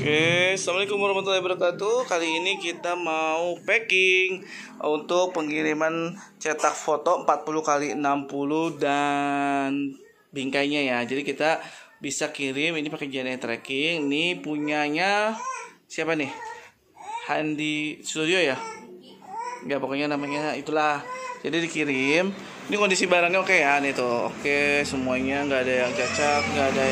Oke, assalamualaikum warahmatullahi wabarakatuh. Kali ini kita mau packing untuk pengiriman cetak foto 40x60 dan bingkainya ya. Jadi kita bisa kirim ini pakai JNE Tracking. Ini punyanya siapa nih? Handi Studio ya? Ya pokoknya namanya itulah. Jadi dikirim. Ini kondisi barangnya oke ya, nih tuh. Oke, semuanya nggak ada yang cacat, nggak ada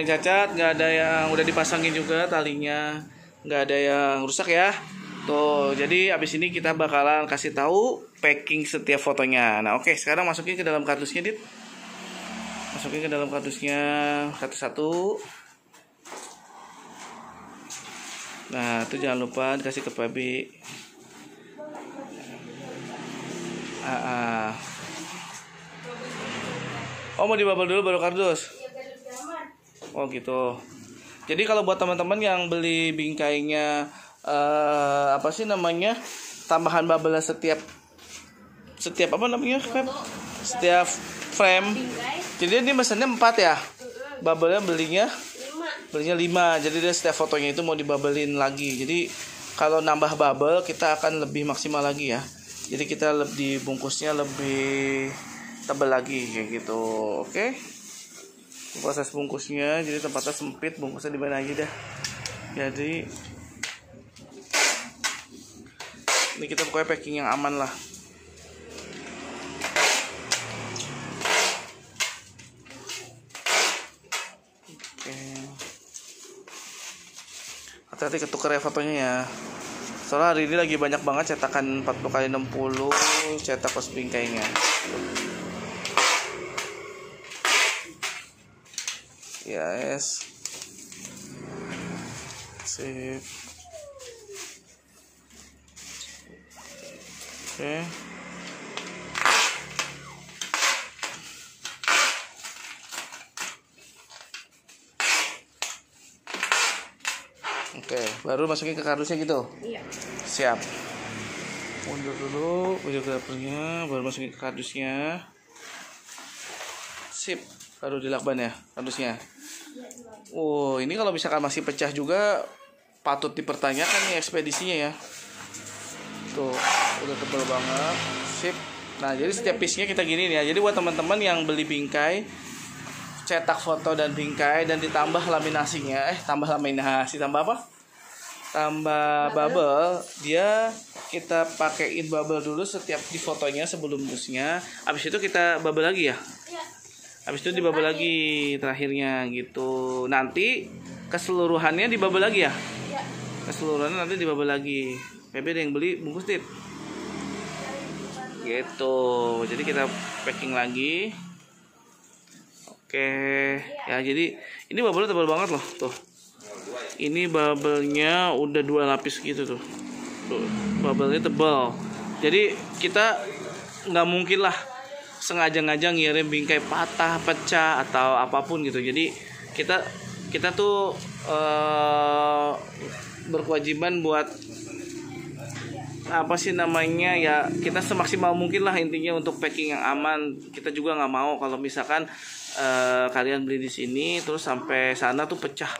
yang cacat, nggak ada yang udah dipasangin juga talinya, nggak ada yang rusak ya. Tuh, jadi abis ini kita bakalan kasih tahu packing setiap fotonya. Nah, oke, sekarang masukin ke dalam kardusnya, Dit. Masukin ke dalam kardusnya satu-satu. Nah, itu jangan lupa dikasih ke Pabi. Oh, mau dibabel dulu baru kardus. Oh gitu. Jadi kalau buat teman-teman yang beli bingkainya apa sih namanya, tambahan bubble setiap apa namanya, setiap frame. Jadi ini mesennya 4 ya. Bubble-nya belinya 5. Jadi dia setiap fotonya itu mau dibabelin lagi. Jadi kalau nambah bubble kita akan lebih maksimal lagi ya. Jadi kita dibungkusnya lebih tebal lagi kayak gitu. Oke. Proses bungkusnya, jadi tempatnya sempit, bungkusnya di mana aja dah. Jadi ini kita pokoknya packing yang aman lah. Oke. Hati-hati ketuker ya fotonya ya. Soalnya hari ini lagi banyak banget cetakan 40x60 cetak pos bingkainya. Yes. Sip. Oke. Oke, baru masukin ke kardusnya gitu. Iya. Siap. Mundur dulu videografernya, baru masukin ke kardusnya. Sip, baru dilakban ya kardusnya. Oh, ini kalau misalkan masih pecah juga patut dipertanyakan nih ekspedisinya ya. Tuh, udah tebal banget. Sip. Nah, jadi setiap piece-nya kita gini nih ya. Jadi buat teman-teman yang beli bingkai, cetak foto dan bingkai dan ditambah laminasinya, tambah apa? Tambah bubble, dia kita pakein bubble dulu setiap di fotonya sebelum busnya. Habis itu kita bubble lagi ya. Habis itu dibubble lagi terakhirnya gitu. Nanti keseluruhannya dibubble lagi ya? Iya. Keseluruhannya nanti dibubble lagi. Bebe yang beli bungkus Dit. Gitu. Jadi kita packing lagi. Oke. Ya jadi ini bubble tebal banget loh. Tuh. Ini bubble-nya udah 2 lapis gitu tuh. Tuh. Bubble-nya tebal. Jadi kita nggak mungkin lah sengaja-ngaja ngirim bingkai patah, pecah atau apapun gitu. Jadi kita tuh berkewajiban buat apa sih namanya ya, kita semaksimal mungkin lah intinya untuk packing yang aman. Kita juga nggak mau kalau misalkan kalian beli di sini terus sampai sana tuh pecah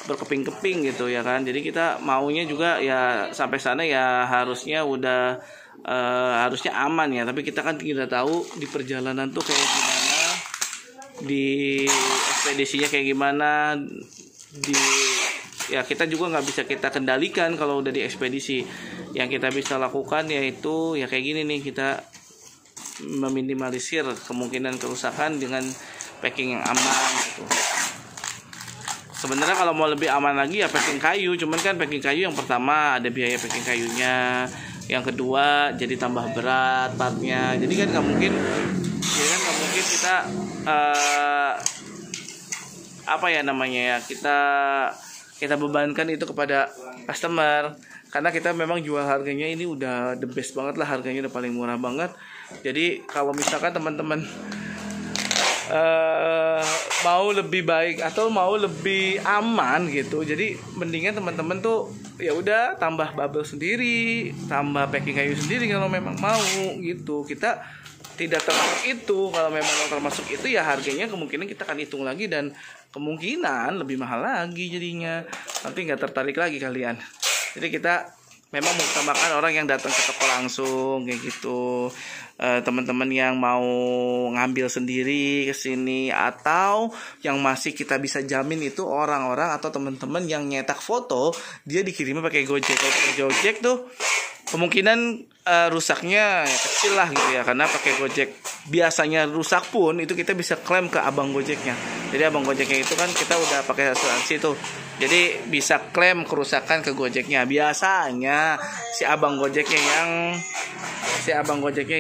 berkeping-keping gitu ya kan. Jadi kita maunya juga ya sampai sana ya harusnya udah harusnya aman ya, tapi kita kan tidak tahu di perjalanan tuh kayak gimana, di ekspedisinya kayak gimana, ya kita juga nggak bisa kita kendalikan kalau udah di ekspedisi. Yang kita bisa lakukan yaitu ya kayak gini nih, kita meminimalisir kemungkinan kerusakan dengan packing yang aman gitu. Sebenarnya kalau mau lebih aman lagi ya packing kayu, cuman kan packing kayu yang pertama ada biaya packing kayunya, yang kedua jadi tambah berat partnya. Jadi kan nggak mungkin kita apa ya namanya ya, kita bebankan itu kepada customer, karena kita memang jual harganya ini udah the best banget lah, harganya udah paling murah banget. Jadi kalau misalkan teman-teman mau lebih baik atau mau lebih aman gitu, jadi mendingan teman-teman tuh ya udah tambah bubble sendiri, tambah packing kayu sendiri kalau memang mau gitu. Kita tidak termasuk itu, kalau memang termasuk itu ya harganya kemungkinan kita akan hitung lagi dan kemungkinan lebih mahal lagi jadinya. Nanti nggak tertarik lagi kalian. Jadi kita memang mengutamakan orang yang datang ke toko langsung kayak gitu. Teman-teman yang mau ngambil sendiri ke sini atau yang masih kita bisa jamin itu orang-orang atau teman-teman yang nyetak foto dia dikirimnya pakai Gojek. Kalau pakai Gojek tuh kemungkinan rusaknya kecil lah gitu ya, karena pakai Gojek biasanya rusak pun itu kita bisa klaim ke abang Gojeknya. Jadi abang Gojeknya itu kan kita udah pakai asuransi tuh, jadi bisa klaim kerusakan ke Gojeknya. Biasanya si abang Gojeknya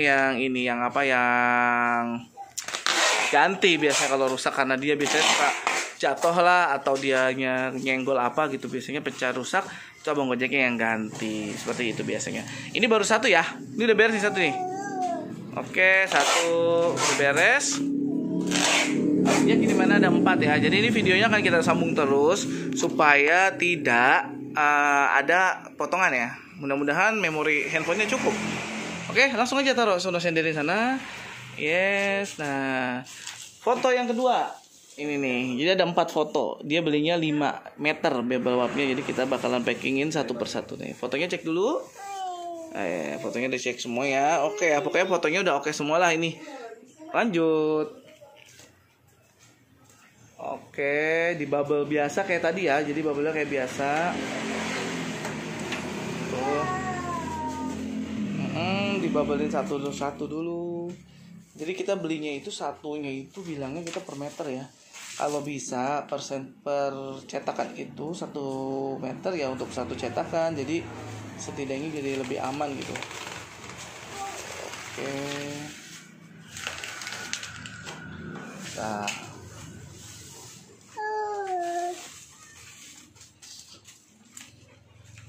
yang ini yang apa yang ganti biasa kalau rusak, karena dia biasanya suka jatuh lah atau dia nyenggol apa gitu, biasanya pecah rusak itu abang Gojeknya yang ganti, seperti itu biasanya. Ini baru satu ya, ini udah beres nih satu nih. Oke, satu udah beres. Artinya gini, mana ada 4 ya. Jadi ini videonya akan kita sambung terus supaya tidak ada potongan ya. Mudah-mudahan memori handphonenya cukup. Oke, langsung aja taruh sono sendiri sana. Yes, nah foto yang kedua ini nih, jadi ada 4 foto. Dia belinya 5 meter bebel wapnya, jadi kita bakalan packingin satu persatu nih. Fotonya cek dulu. Fotonya udah cek semua ya. Oke ya, pokoknya fotonya udah oke semua lah ini. Lanjut. Oke, di bubble biasa kayak tadi ya. Jadi bubble-nya kayak biasa. Tuh. Dibubble-in satu dulu. Jadi kita belinya itu satunya itu bilangnya kita per meter ya. Kalau bisa per cetakan itu 1 meter ya untuk satu cetakan. Jadi setidaknya jadi lebih aman gitu. Oke. Nah.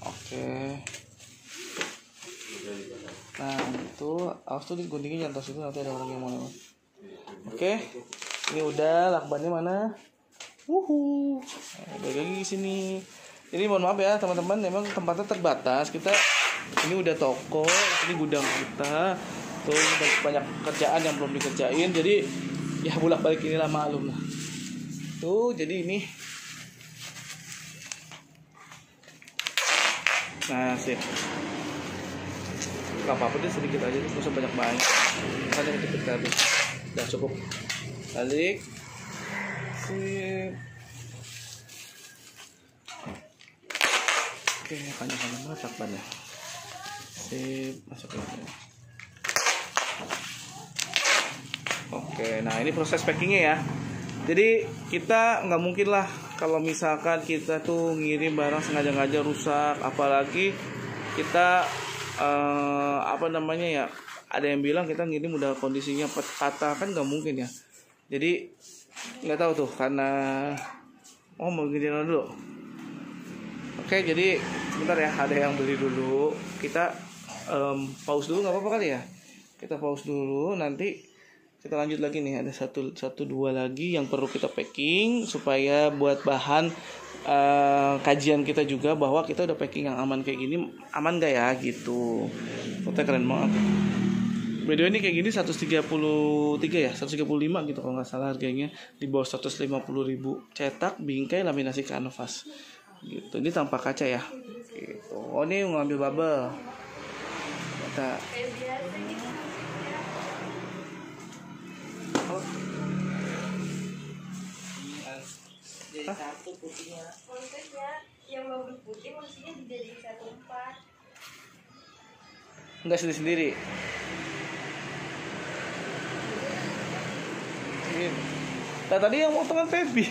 Oke. Nah itu awas tuh diguntingin jangan situ, nanti ada orang yang mau lewat. Oke, ini udah lakbannya mana? Balik lagi di sini. Jadi mohon maaf ya teman-teman, memang tempatnya terbatas. Kita ini udah toko, ini gudang kita. Tuh banyak kerjaan yang belum dikerjain. Jadi ya bolak-balik inilah, maklum lah. Tuh jadi ini. Nah sih. Gak apa-apa deh, sedikit aja, nggak usah banyak-banyak. Kan yang kita habis. Udah cukup. Balik. Sip. Oke, panjang-panjang banget lakbannya. Sip, masuk lagi. Oke, nah ini proses packingnya ya. Jadi kita nggak mungkin lah kalau misalkan kita tuh ngirim barang sengaja-ngaja rusak, apalagi kita ada yang bilang kita ngirim udah kondisinya patah, kan nggak mungkin ya. Jadi nggak tahu tuh, karena mau gini dulu. Oke, jadi bentar ya, ada yang beli dulu. Kita pause dulu, nggak apa-apa kali ya. Kita pause dulu, nanti kita lanjut lagi nih. Ada satu dua lagi yang perlu kita packing supaya buat bahan kajian kita juga, bahwa kita udah packing yang aman kayak gini, aman gak ya gitu. Fotonya keren banget. Video ini kayak gini 133 ya, 135 gitu kalau nggak salah harganya, di bawah 150.000. Cetak, bingkai, laminasi kanvas gitu. Ini tanpa kaca ya gitu. Oh, ini ngambil bubble. Kita satu putihnya. Maksudnya yang bubble putih maksudnya dijadiin 1/4. Enggak sendiri. Nah tadi yang motongan Feby.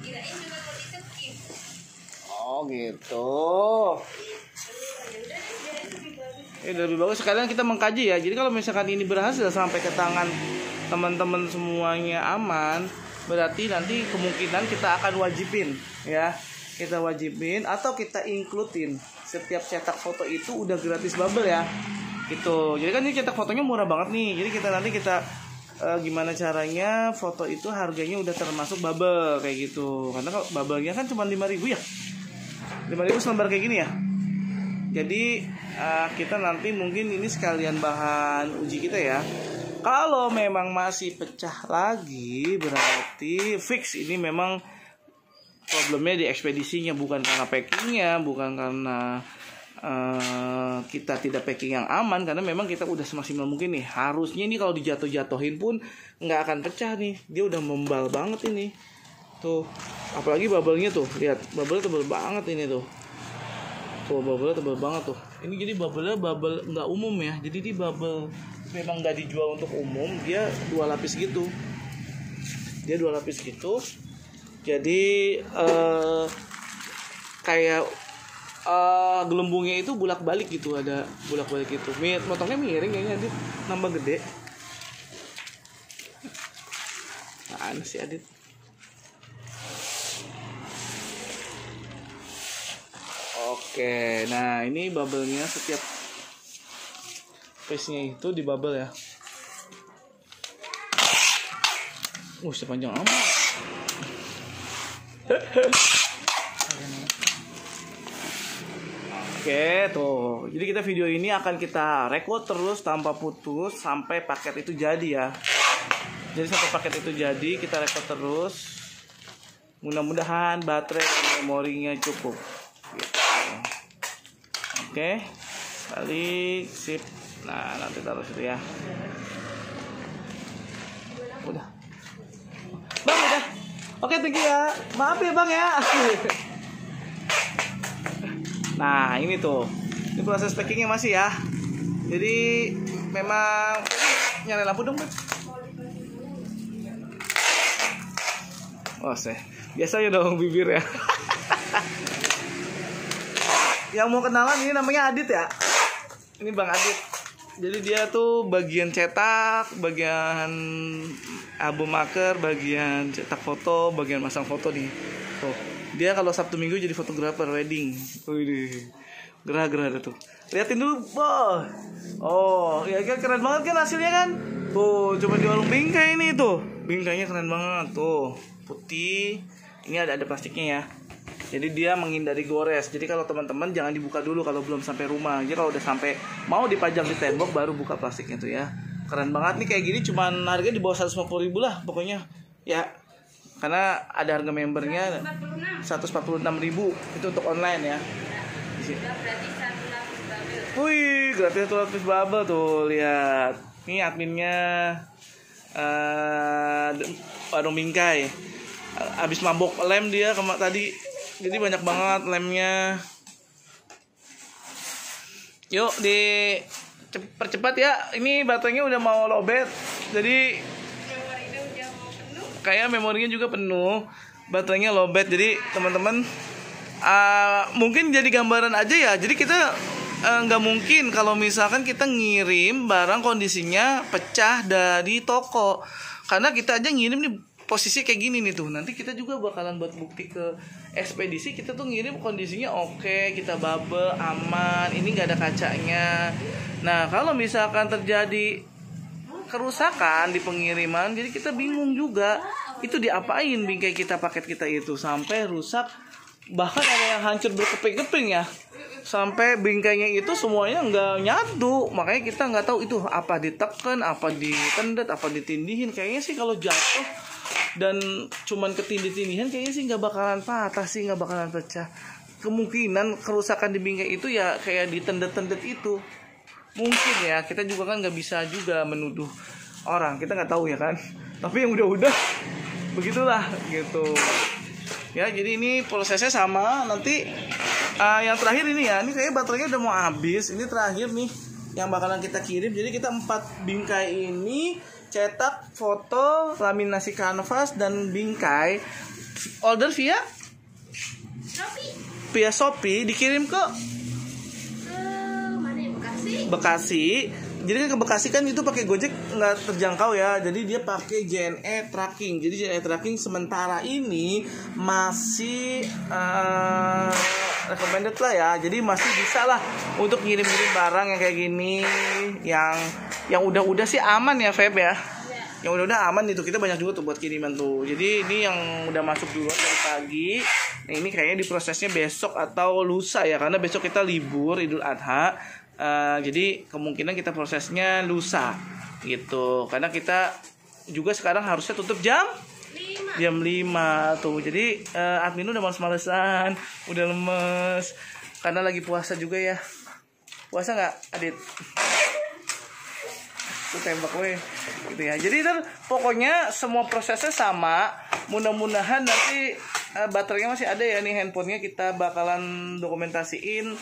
Kirain juga mau disekip. Oh gitu. Ini lebih bagus. Sekalian kita mengkaji ya. Jadi kalau misalkan ini berhasil sampai ke tangan teman-teman semuanya aman, berarti nanti kemungkinan kita akan wajibin ya. Kita wajibin atau kita includein setiap cetak foto itu udah gratis bubble ya. Gitu. Jadi kan ini cetak fotonya murah banget nih. Jadi kita gimana caranya foto itu harganya udah termasuk bubble kayak gitu. Karena kalau bubble-nya kan cuma 5.000 ya. 5.000 selembar kayak gini ya. Jadi kita nanti mungkin ini sekalian bahan uji kita ya. Kalau memang masih pecah lagi, berarti fix ini memang problemnya di ekspedisinya, bukan karena packingnya, bukan karena kita tidak packing yang aman, karena memang kita udah semaksimal mungkin nih. Harusnya ini kalau dijatuh-jatuhin pun nggak akan pecah nih, dia udah membal banget ini tuh, apalagi bubble-nya tuh, lihat bubble tebel banget ini tuh. Tuh bubble tebel banget tuh. Ini jadi bubble nggak umum ya, jadi di bubble memang nggak dijual untuk umum, dia 2 lapis gitu. Dia 2 lapis gitu. Jadi kayak gelembungnya itu bolak-balik gitu, ada bolak-balik gitu. Motongnya miring kayaknya, Adit nambah gede. Mana sih Adit? Oke, nah ini bubble-nya setiap face-nya itu di bubble ya. Sepanjang amat. Oke, tuh. Jadi kita video ini akan kita record terus tanpa putus sampai paket itu jadi ya. Jadi sampai paket itu jadi kita record terus. Mudah-mudahan baterai dan memorinya cukup. Gitu. Oke, balik, sip. Nah, nanti taruh situ ya. Udah. Bang, udah. Oke, thank you ya. Maaf ya, Bang ya. Nah, ini tuh. Ini proses packingnya masih ya. Jadi, memang nyalain lampu dong, Bang. Biasanya dong bibir ya. Yang mau kenalan ini namanya Adit ya. Ini Bang Adit. Jadi dia tuh bagian cetak, bagian album maker, bagian cetak foto, bagian masang foto nih. Tuh. Dia kalau Sabtu Minggu jadi fotografer wedding. Wih, gerah-gerah tuh. Liatin dulu, boh. Oh, ya kan keren banget kan hasilnya kan? Tuh, coba di warung bingkai ini tuh. Bingkainya keren banget tuh. Putih. Ini ada plastiknya ya. Jadi dia menghindari gores. Jadi kalau teman-teman jangan dibuka dulu kalau belum sampai rumah. Jadi kalau udah sampai mau dipajang di tembok baru buka plastiknya tuh ya. Keren banget nih, kayak gini cuman harganya di bawah 150.000 lah pokoknya. Ya. Karena ada harga membernya 146.000 itu untuk online ya. Wih, gratis 1 lapis bubble tuh, lihat. Ini adminnya warung bingkai. Abis mabok lem dia tadi. Jadi banyak banget lemnya. Yuk percepat ya. Ini baterainya udah mau lowbat. Jadi kayak memorinya juga penuh. Baterainya lowbat. Jadi teman-teman mungkin jadi gambaran aja ya. Jadi kita nggak mungkin kalau misalkan kita ngirim barang kondisinya pecah dari toko. Karena kita aja ngirim nih posisi kayak gini nih tuh. Nanti kita juga bakalan buat bukti ke ekspedisi, kita tuh ngirim kondisinya oke, kita bubble aman, ini nggak ada kacanya. Nah kalau misalkan terjadi kerusakan di pengiriman, jadi kita bingung juga itu diapain bingkai kita, paket kita itu sampai rusak. Bahkan ada yang hancur berkeping-keping ya, sampai bingkainya itu semuanya nggak nyatu. Makanya kita nggak tahu itu apa ditekan, apa ditendet, apa ditindihin. Kayaknya sih kalau jatuh dan cuman ketindih-tindihan kayaknya sih nggak bakalan patah sih, nggak bakalan pecah. Kemungkinan kerusakan di bingkai itu ya kayak ditendet-tendet itu mungkin ya. Kita juga kan nggak bisa juga menuduh orang, kita nggak tahu ya kan. Tapi yang udah begitulah gitu ya. Jadi ini prosesnya sama. Nanti yang terakhir ini ya, ini kayaknya baterainya udah mau habis. Ini terakhir nih yang bakalan kita kirim. Jadi kita 4 bingkai ini cetak, foto, laminasi kanvas dan bingkai. Order via Shopee, dikirim ke mana ya, Bekasi. Jadi ke Bekasi kan itu pakai Gojek nggak terjangkau ya. Jadi dia pakai JNE tracking. Jadi JNE tracking sementara ini masih recommended lah ya. Jadi masih bisa lah untuk ngirim-ngirim barang yang kayak gini, yang udah sih aman ya Feb ya. yang udah aman itu, kita banyak juga tuh buat kiriman tuh. Jadi ini yang udah masuk duluan dari pagi. Nah ini kayaknya diprosesnya besok atau lusa ya, karena besok kita libur Idul Adha. Jadi kemungkinan kita prosesnya lusa gitu, karena kita juga sekarang harusnya tutup jam 5 tuh. Jadi admin udah males-malesan, udah lemes karena lagi puasa juga ya. Puasa nggak, Adit? Tuh tembak weh gitu ya. Jadi pokoknya semua prosesnya sama. Mudah-mudahan nanti baterainya masih ada ya nih handphonenya, kita bakalan dokumentasiin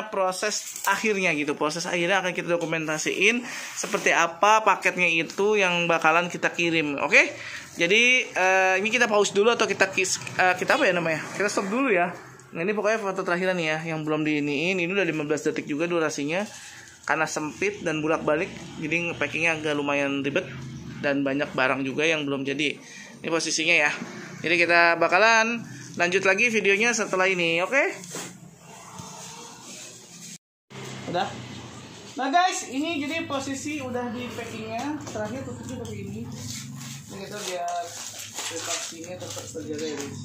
proses akhirnya gitu. Proses akhirnya akan kita dokumentasiin seperti apa paketnya itu yang bakalan kita kirim. Oke? Jadi ini kita pause dulu atau kita apa ya namanya? Kita stop dulu ya. Nah ini pokoknya foto terakhir nih ya, yang belum diiniin. Ini udah 15 detik juga durasinya. Karena sempit dan bolak-balik, jadi packingnya agak lumayan ribet dan banyak barang juga yang belum jadi. Ini posisinya ya. Jadi kita bakalan lanjut lagi videonya setelah ini, oke? Udah. Nah guys, ini jadi posisi udah di packingnya. Terakhir tutupnya seperti ini. Ini kita lihat packingnya tetap terjaga ya guys.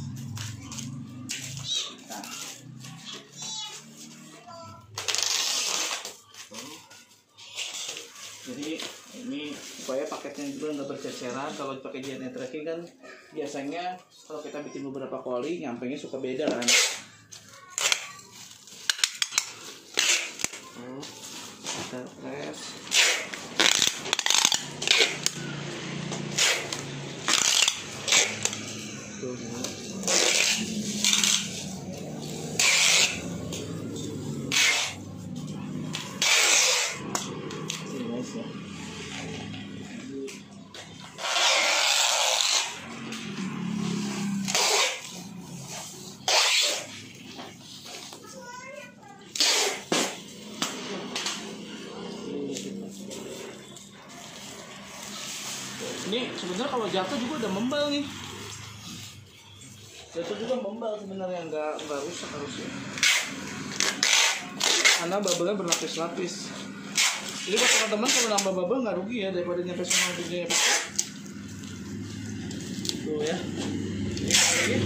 Nah. Jadi ini supaya paketnya juga nggak berceceran. Kalau pakai DNA tracking kan biasanya kalau kita bikin beberapa kali nyampenya suka beda kan. Kita press. Ini sebenarnya kalau jatuh juga udah membal nih. Jatuh juga membal sebenarnya, nggak rusak harusnya. Karena bubble-nya berlapis-lapis. Jadi buat teman-teman kalau nambah bubble nggak rugi ya, daripada nyampe semua ujungnya pecah. Tuh ya. Ini lagi.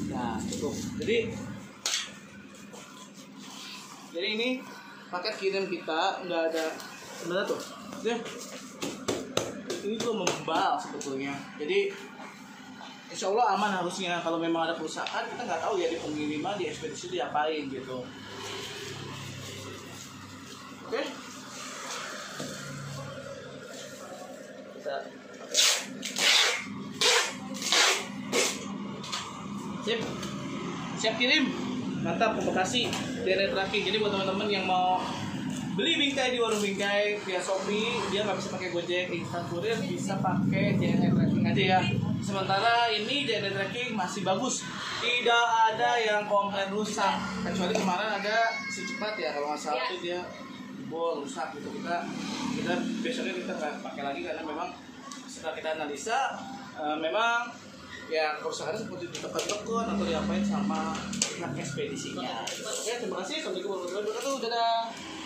Nah cukup. Jadi ini paket kirim kita nggak ada sebenarnya tuh. Deh. Ini tuh membal sebetulnya. Jadi insya Allah aman harusnya. Kalau memang ada kerusakan, kita nggak tahu ya di pengiriman, di ekspedisi diapain gitu. Oke? Kita siap kirim. Mantap, ke Bekasi DNA tracking. Jadi buat teman-teman yang mau beli bingkai di warung bingkai via Shopee, dia nggak bisa pakai Gojek, instan kurir, bisa pakai DNA tracking aja ya. Sementara ini DNA tracking masih bagus, tidak ada yang komplain rusak, kecuali kemarin ada si cepat ya, kalau nggak salah itu dia bol rusak gitu. Kita besoknya kita nggak pakai lagi karena memang setelah kita analisa memang ya kerusakannya seperti ditekan-tekan atau diapain sama pihak ekspedisinya. Oke, terima kasih. Assalamualaikum warahmatullahi wabarakatuh. Dadah.